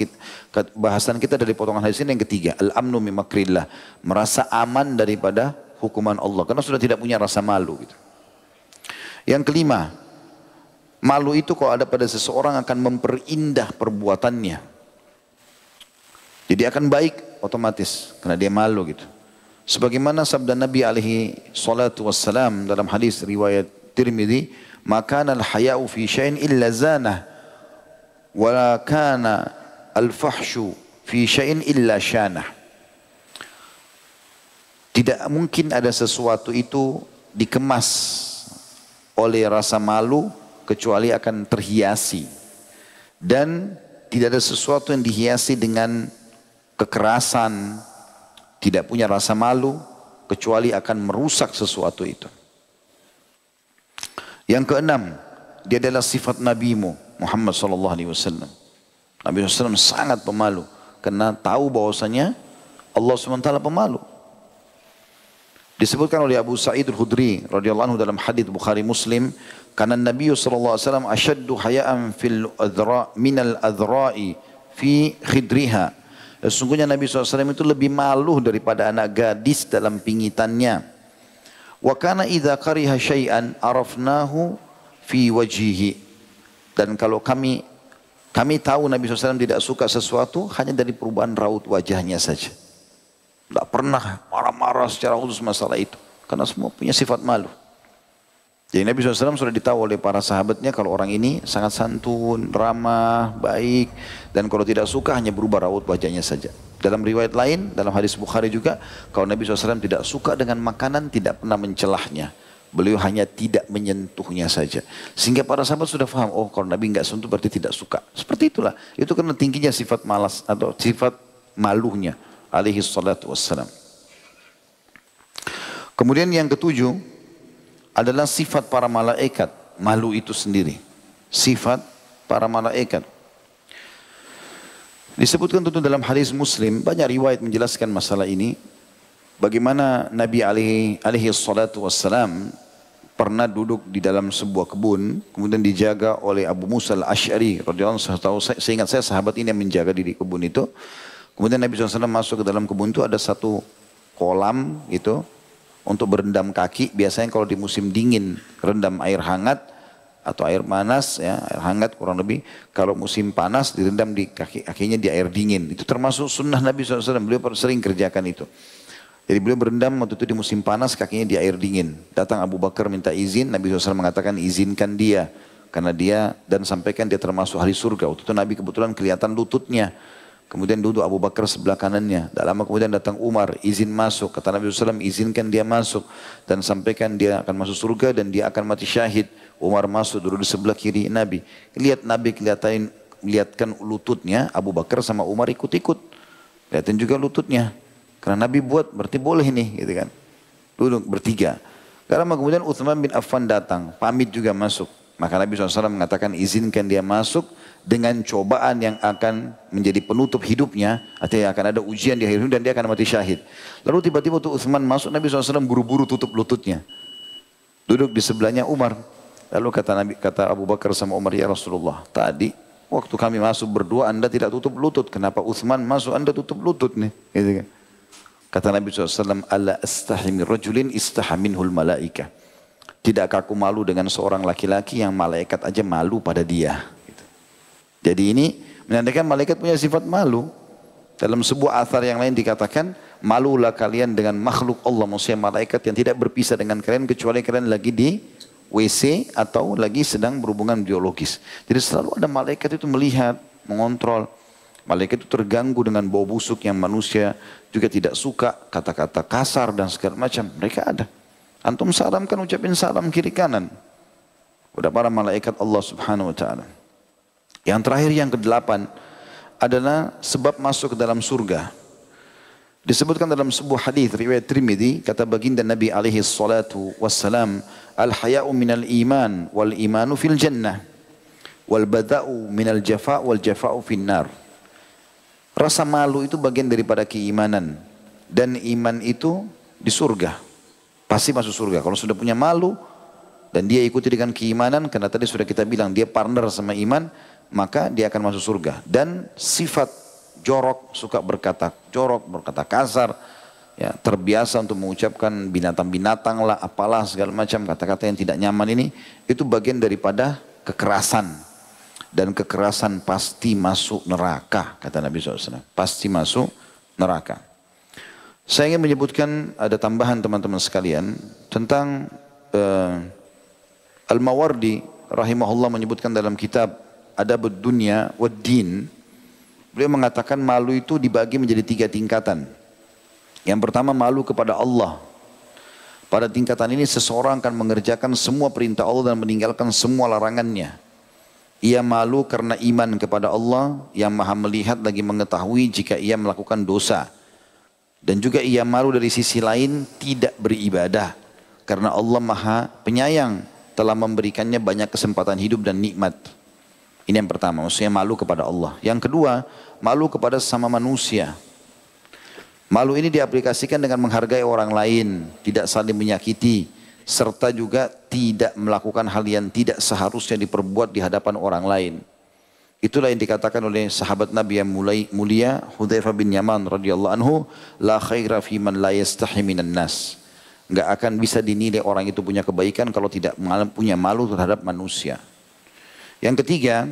kita dari potongan hadis ini yang ketiga, al-amnu min makrillah, merasa aman daripada hukuman Allah, karena sudah tidak punya rasa malu gitu. Yang kelima, malu itu kalau ada pada seseorang akan memperindah perbuatannya. Jadi akan baik otomatis karena dia malu gitu. Sebagaimana sabda Nabi alaihi salatu wassalam dalam hadis riwayat Tirmidzi, "Makana al-haya'u fi syai'in illa zanah wa kana al-fahsyu fi syai'in illa syanah." Tidak mungkin ada sesuatu itu dikemas oleh rasa malu kecuali akan terhiasi. Dan tidak ada sesuatu yang dihiasi dengan kekerasan, tidak punya rasa malu kecuali akan merusak sesuatu itu. Yang keenam, dia adalah sifat nabimu Muhammad SAW. Nabi SAW sangat pemalu karena tahu bahwasanya Allah SWT pemalu. Disebutkan oleh Abu Sa'id Al-Khudri radhiyallahu anhu dalam hadits Bukhari Muslim, karena Nabi sallallahu alaihi wasallam asyaddu haya'an fil adra minal adra'i fi khidriha. Sesungguhnya Nabi SAW itu lebih malu daripada anak gadis dalam pingitannya. Wa kana idza kariha syai'an arafnahu fi wajhihi. Dan kalau kami tahu Nabi SAW tidak suka sesuatu hanya dari perubahan raut wajahnya saja. Tidak pernah marah-marah secara khusus masalah itu. Karena semua punya sifat malu. Jadi Nabi SAW sudah ditahu oleh para sahabatnya kalau orang ini sangat santun, ramah, baik. Dan kalau tidak suka hanya berubah raut wajahnya saja. Dalam riwayat lain, dalam hadis Bukhari juga, kalau Nabi SAW tidak suka dengan makanan, tidak pernah mencelahnya. Beliau hanya tidak menyentuhnya saja. Sehingga para sahabat sudah faham, oh kalau Nabi nggak sentuh berarti tidak suka. Seperti itulah. Itu karena tingginya sifat malas atau sifat malunya. Alaihi salatu wassalam. Kemudian yang ketujuh adalah sifat para malaikat. Malu itu sendiri. Sifat para malaikat. Disebutkan tentu dalam hadis Muslim, banyak riwayat menjelaskan masalah ini. Bagaimana Nabi alaihi salatu wassalam pernah duduk di dalam sebuah kebun, kemudian dijaga oleh Abu Musa al-Ash'ari radhiyallahu anhu. Seingat saya sahabat ini yang menjaga di kebun itu. Kemudian Nabi SAW masuk ke dalam kebun itu ada satu kolam gitu untuk berendam kaki. Biasanya kalau di musim dingin rendam air hangat atau air panas, ya air hangat kurang lebih. Kalau musim panas direndam di kakinya di air dingin. Itu termasuk sunnah Nabi SAW. Beliau sering kerjakan itu. Jadi beliau berendam waktu itu di musim panas kakinya di air dingin. Datang Abu Bakar minta izin, Nabi SAW mengatakan izinkan dia. Karena dia dan sampaikan dia termasuk ahli surga. Waktu itu Nabi kebetulan kelihatan lututnya. Kemudian duduk Abu Bakar sebelah kanannya. Tak lama kemudian datang Umar, izin masuk. Kata Nabi SAW, izinkan dia masuk. Dan sampaikan dia akan masuk surga dan dia akan mati syahid. Umar masuk duduk di sebelah kiri Nabi. Lihat Nabi lihatkan lututnya, Abu Bakar sama Umar ikut-ikut. Lihatin juga lututnya. Karena Nabi buat, berarti boleh nih. Gitu kan. Duduk bertiga. Karena kemudian Uthman bin Affan datang, pamit juga masuk. Maka Nabi SAW mengatakan izinkan dia masuk dengan cobaan yang akan menjadi penutup hidupnya. Artinya akan ada ujian di akhir hidup dan dia akan mati syahid. Lalu tiba-tiba waktu Uthman masuk, Nabi SAW buru-buru tutup lututnya. Duduk di sebelahnya Umar. Lalu kata Abu Bakar sama Umar, ya Rasulullah, tadi waktu kami masuk berdua Anda tidak tutup lutut. Kenapa Uthman masuk Anda tutup lutut nih? Gitu kan. Kata Nabi SAW, Ala astahimi rajulin istahaminhul malaika. Tidakkah aku malu dengan seorang laki-laki yang malaikat aja malu pada dia. Gitu. Jadi ini menandakan malaikat punya sifat malu. Dalam sebuah athar yang lain dikatakan, malulah kalian dengan makhluk Allah, maksudnya malaikat yang tidak berpisah dengan kalian kecuali kalian lagi di WC atau lagi sedang berhubungan biologis. Jadi selalu ada malaikat itu melihat, mengontrol. Malaikat itu terganggu dengan bau busuk yang manusia juga tidak suka, kata-kata kasar dan segala macam. Mereka ada. Antum salam kan ucapin salam kiri kanan. Udah para malaikat Allah Subhanahu wa taala. Yang terakhir yang ke-8 adalah sebab masuk ke dalam surga. Disebutkan dalam sebuah hadis riwayat Tirmidzi, kata baginda Nabi alaihi salatu wassalam, al-haya'u minal iman wal imanu fil jannah wal bada'u minal jafa' wal jafa'u fin nar. Rasa malu itu bagian daripada keimanan. Dan iman itu di surga. Pasti masuk surga. Kalau sudah punya malu dan dia ikuti dengan keimanan, karena tadi sudah kita bilang dia partner sama iman, maka dia akan masuk surga. Dan sifat jorok, suka berkata jorok, berkata kasar, ya, terbiasa untuk mengucapkan binatang-binatang lah, apalah segala macam kata-kata yang tidak nyaman ini, itu bagian daripada kekerasan. Dan kekerasan pasti masuk neraka, kata Nabi SAW. Pasti masuk neraka. Saya ingin menyebutkan ada tambahan teman-teman sekalian tentang Al-Mawardi rahimahullah menyebutkan dalam kitab Adabud Dunya wad Din. Beliau mengatakan malu itu dibagi menjadi 3 tingkatan. Yang pertama malu kepada Allah. Pada tingkatan ini seseorang akan mengerjakan semua perintah Allah dan meninggalkan semua larangannya. Ia malu karena iman kepada Allah yang maha melihat lagi mengetahui jika ia melakukan dosa. Dan juga ia malu dari sisi lain tidak beribadah. Karena Allah maha penyayang telah memberikannya banyak kesempatan hidup dan nikmat. Ini yang pertama, maksudnya malu kepada Allah. Yang kedua, malu kepada sesama manusia. Malu ini diaplikasikan dengan menghargai orang lain, tidak saling menyakiti, serta juga tidak melakukan hal yang tidak seharusnya diperbuat di hadapan orang lain. Itulah yang dikatakan oleh sahabat Nabi yang mulia Hudzaifah bin Yaman radhiyallahu anhu, la khaira fi man la yastahi minan nas. Enggak akan bisa dinilai orang itu punya kebaikan kalau tidak punya malu terhadap manusia. Yang ketiga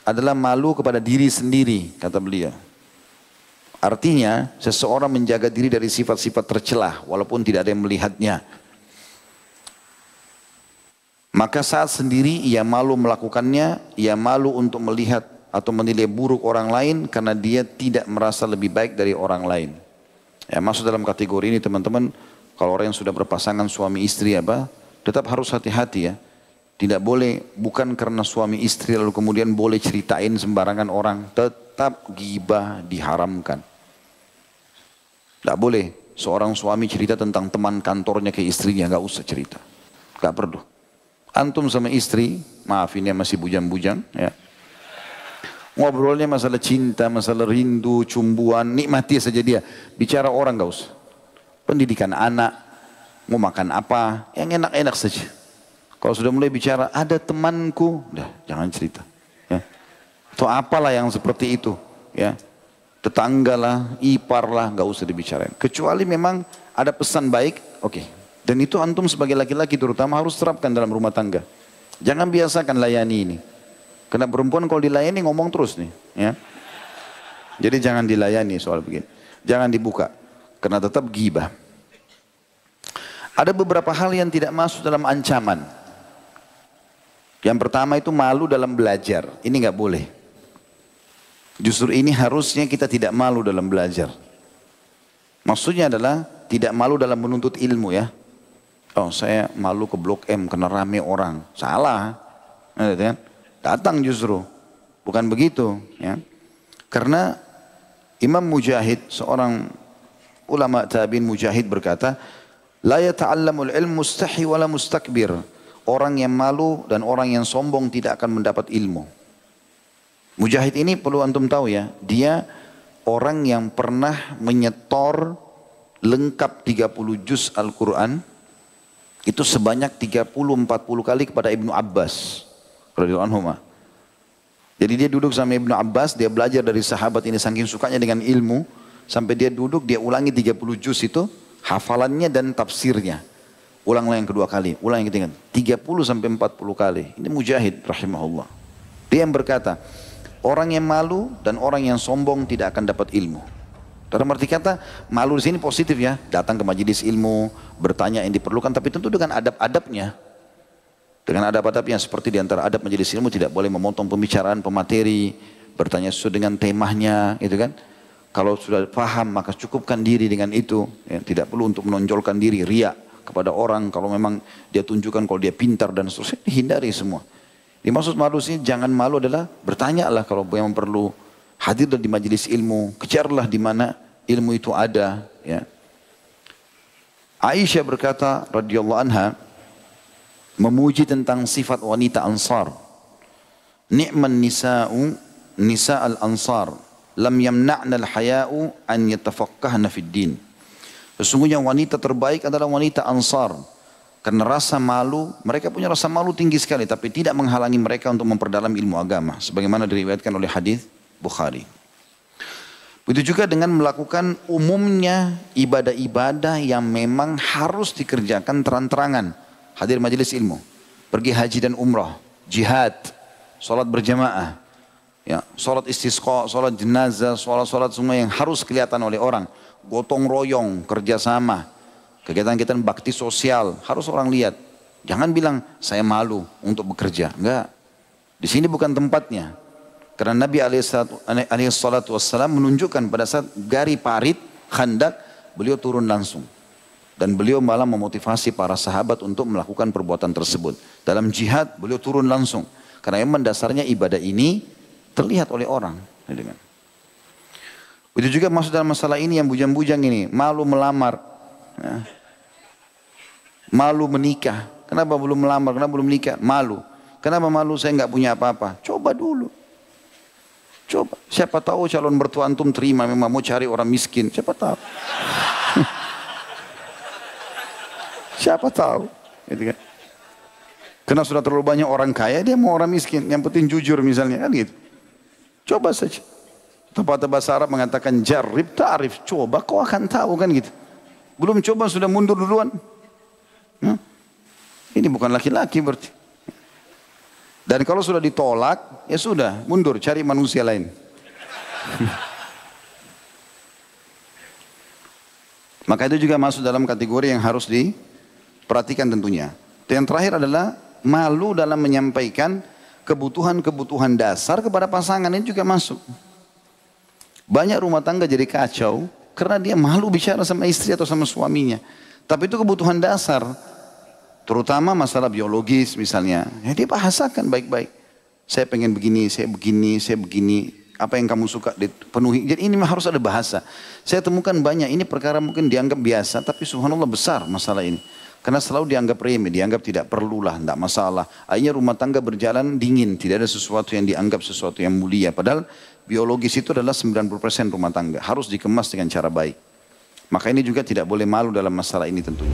adalah malu kepada diri sendiri, kata beliau. Artinya seseorang menjaga diri dari sifat-sifat tercelah walaupun tidak ada yang melihatnya. Maka saat sendiri ia malu melakukannya, ia malu untuk melihat atau menilai buruk orang lain karena dia tidak merasa lebih baik dari orang lain. Ya, masuk dalam kategori ini teman-teman, kalau orang yang sudah berpasangan suami istri tetap harus hati-hati ya. Tidak boleh, bukan karena suami istri lalu kemudian boleh ceritain sembarangan orang. Tetap ghibah diharamkan. Tidak boleh seorang suami cerita tentang teman kantornya ke istrinya, nggak usah cerita. Nggak perlu. Antum sama istri, maaf ini masih bujang-bujang ya. Ngobrolnya masalah cinta, masalah rindu, cumbuan, nikmati saja dia. Bicara orang nggak usah. Pendidikan anak, mau makan apa, yang enak-enak saja. Kalau sudah mulai bicara, ada temanku, dah jangan cerita. Ya. Atau apalah yang seperti itu, ya. Tetanggalah, iparlah, nggak usah dibicarain. Kecuali memang ada pesan baik, oke. Dan itu antum sebagai laki-laki terutama harus terapkan dalam rumah tangga. Jangan biasakan layani ini. Karena perempuan kalau dilayani ngomong terus nih, ya. Jadi jangan dilayani soal begini. Jangan dibuka, karena tetap ghibah. Ada beberapa hal yang tidak masuk dalam ancaman. Yang pertama itu malu dalam belajar. Ini nggak boleh. Justru ini harusnya kita tidak malu dalam belajar. Maksudnya adalah tidak malu dalam menuntut ilmu ya. Oh saya malu ke Blok M karena rame orang. Salah. Datang justru. Bukan begitu. Ya. Karena Imam Mujahid, seorang ulama tabi'in Mujahid berkata, La yata'allamul ilmu mustahi wala mustakbir. Orang yang malu dan orang yang sombong tidak akan mendapat ilmu. Mujahid ini perlu antum tahu ya, dia orang yang pernah menyetor lengkap 30 juz Al-Quran itu sebanyak 30-40 kali kepada Ibnu Abbas radhiyallahu anhu. Jadi dia duduk sama Ibnu Abbas, dia belajar dari sahabat ini saking sukanya dengan ilmu, sampai dia duduk, dia ulangi 30 juz itu, hafalannya dan tafsirnya. Ulanglah yang kedua kali, ulang yang ketiga, 30-40 kali. Ini Mujahid rahimahullah. Dia yang berkata, orang yang malu dan orang yang sombong tidak akan dapat ilmu. Dalam arti kata, malu di sini positif ya. Datang ke majelis ilmu, bertanya yang diperlukan, tapi tentu dengan adab-adabnya. Dengan adab-adabnya, seperti di antara adab majelis ilmu, tidak boleh memotong pembicaraan, pemateri, bertanya sesuai dengan temanya, gitu kan. Kalau sudah paham, maka cukupkan diri dengan itu. Ya, tidak perlu untuk menonjolkan diri, riak kepada orang. Kalau memang dia tunjukkan kalau dia pintar dan seterusnya, hindari semua. Dimaksud malu sini, jangan malu adalah bertanyalah kalau yang perlu, hadirlah di majelis ilmu, kejarlah di mana ilmu itu ada. Ya. Aisyah berkata radhiyallahu anha, memuji tentang sifat wanita Ansar. Ni'man nisa'u nisa'al Ansar, lam yamna'na al-haya'u an yatafaqqahna fid din. Sesungguhnya wanita terbaik adalah wanita Ansar. Karena rasa malu, mereka punya rasa malu tinggi sekali, tapi tidak menghalangi mereka untuk memperdalam ilmu agama. Sebagaimana diriwayatkan oleh hadis Bukhari. Begitu juga dengan melakukan umumnya ibadah-ibadah yang memang harus dikerjakan terang-terangan. Hadir majelis ilmu, pergi haji dan umrah, jihad, sholat berjamaah, ya, sholat istisqa, sholat jenazah, sholat semua yang harus kelihatan oleh orang. Gotong royong, kerjasama. Kegiatan-kegiatan bakti sosial harus orang lihat. Jangan bilang saya malu untuk bekerja. Enggak. Di sini bukan tempatnya. Karena Nabi SAW menunjukkan pada saat gari parit, khandak, beliau turun langsung. Dan beliau malah memotivasi para sahabat untuk melakukan perbuatan tersebut. Dalam jihad beliau turun langsung. Karena memang dasarnya ibadah ini terlihat oleh orang. Itu juga masuk dalam masalah ini yang bujang-bujang ini. Malu melamar. Ya. Malu menikah. Kenapa belum melamar? Kenapa belum menikah? Malu. Kenapa malu? Saya nggak punya apa-apa. Coba dulu. Coba. Siapa tahu calon mertua antum terima, memang mau cari orang miskin. Siapa tahu. Siapa tahu. Gitu kan. Karena sudah terlalu banyak orang kaya, dia mau orang miskin. Yang penting jujur misalnya. Kan gitu. Coba saja. Pepatah bahasa Arab mengatakan jarib ta'rif. Coba kau akan tahu kan gitu. Belum coba sudah mundur duluan. Ini bukan laki-laki berarti. Dan kalau sudah ditolak, ya sudah, mundur, cari manusia lain. Maka itu juga masuk dalam kategori yang harus diperhatikan tentunya. Dan yang terakhir adalah malu dalam menyampaikan kebutuhan-kebutuhan dasar kepada pasangan, ini juga masuk. Banyak rumah tangga jadi kacau karena dia malu bicara sama istri atau sama suaminya. Tapi itu kebutuhan dasar, terutama masalah biologis misalnya. Ya dia bahasakan baik-baik. Saya pengen begini, saya begini, saya begini. Apa yang kamu suka dipenuhi. Jadi ini harus ada bahasa. Saya temukan banyak, ini perkara mungkin dianggap biasa, tapi subhanallah besar masalah ini. Karena selalu dianggap remeh, dianggap tidak perlulah, tidak masalah. Akhirnya rumah tangga berjalan dingin, tidak ada sesuatu yang dianggap sesuatu yang mulia. Padahal biologis itu adalah 90% rumah tangga. Harus dikemas dengan cara baik. Maka ini juga tidak boleh malu dalam masalah ini tentunya.